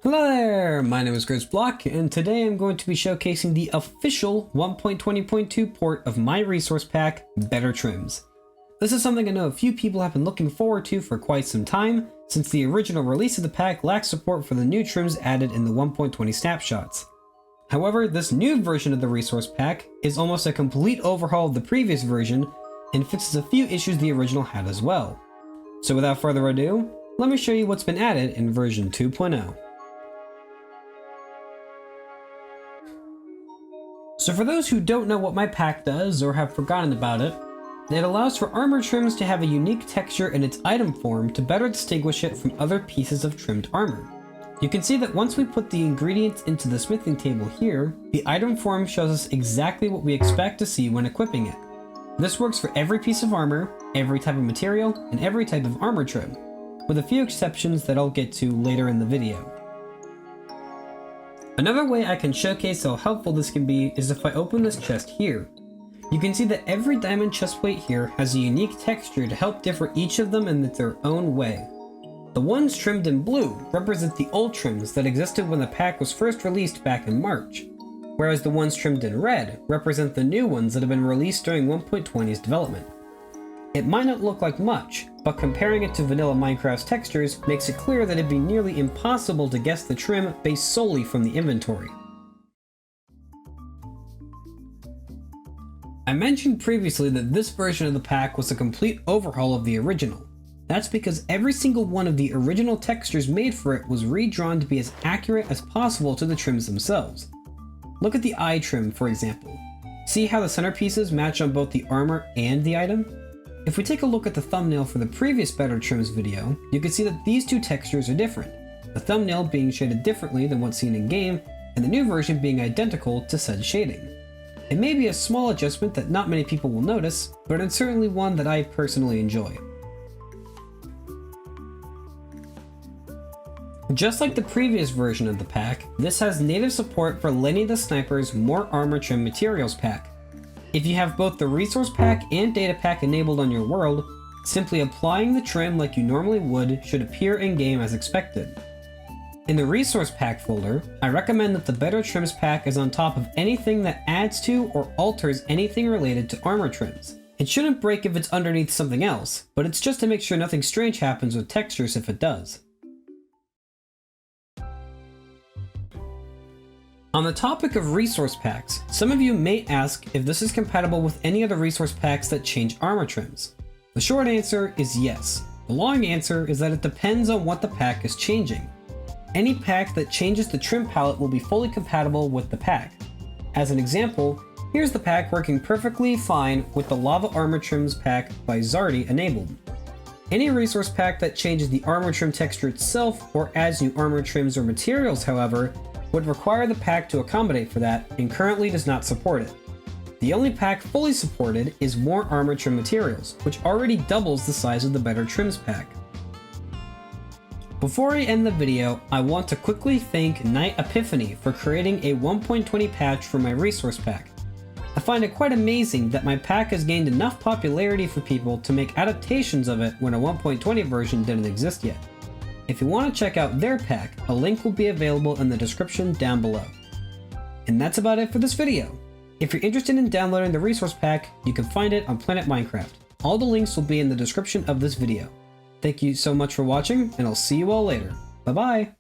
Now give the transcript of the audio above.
Hello there, my name is GraysBlock's, and today I'm going to be showcasing the official 1.20.2 port of my resource pack, Better Trims. This is something I know a few people have been looking forward to for quite some time, since the original release of the pack lacked support for the new trims added in the 1.20 snapshots. However, this new version of the resource pack is almost a complete overhaul of the previous version and fixes a few issues the original had as well. So without further ado, let me show you what's been added in version 2.0. So for those who don't know what my pack does or have forgotten about it, it allows for armor trims to have a unique texture in its item form to better distinguish it from other pieces of trimmed armor. You can see that once we put the ingredients into the smithing table here, the item form shows us exactly what we expect to see when equipping it. This works for every piece of armor, every type of material, and every type of armor trim, with a few exceptions that I'll get to later in the video. Another way I can showcase how helpful this can be is if I open this chest here. You can see that every diamond chest plate here has a unique texture to help differ each of them in their own way. The ones trimmed in blue represent the old trims that existed when the pack was first released back in March, whereas the ones trimmed in red represent the new ones that have been released during 1.20's development. It might not look like much, but comparing it to vanilla Minecraft's textures makes it clear that it'd be nearly impossible to guess the trim based solely from the inventory. I mentioned previously that this version of the pack was a complete overhaul of the original. That's because every single one of the original textures made for it was redrawn to be as accurate as possible to the trims themselves. Look at the eye trim, for example. See how the centerpieces match on both the armor and the item? If we take a look at the thumbnail for the previous Better Trims video, you can see that these two textures are different, the thumbnail being shaded differently than what's seen in game, and the new version being identical to said shading. It may be a small adjustment that not many people will notice, but it's certainly one that I personally enjoy. Just like the previous version of the pack, this has native support for Lenny the Sniper's More Armor Trim Materials pack. If you have both the resource pack and data pack enabled on your world, simply applying the trim like you normally would should appear in-game as expected. In the resource pack folder, I recommend that the Better Trims pack is on top of anything that adds to or alters anything related to armor trims. It shouldn't break if it's underneath something else, but it's just to make sure nothing strange happens with textures if it does. On the topic of resource packs, some of you may ask if this is compatible with any other resource packs that change armor trims. The short answer is yes. The long answer is that it depends on what the pack is changing. Any pack that changes the trim palette will be fully compatible with the pack. As an example, here's the pack working perfectly fine with the Lava Armor Trims pack by Zardy enabled. Any resource pack that changes the armor trim texture itself or adds new armor trims or materials, however, would require the pack to accommodate for that and currently does not support it. The only pack fully supported is More Armor Trim Materials, which already doubles the size of the Better Trims pack. Before I end the video, I want to quickly thank Night Epiphany for creating a 1.20 patch for my resource pack. I find it quite amazing that my pack has gained enough popularity for people to make adaptations of it when a 1.20 version didn't exist yet. If you want to check out their pack, a link will be available in the description down below. And that's about it for this video. If you're interested in downloading the resource pack, you can find it on Planet Minecraft. All the links will be in the description of this video. Thank you so much for watching, and I'll see you all later. Bye bye!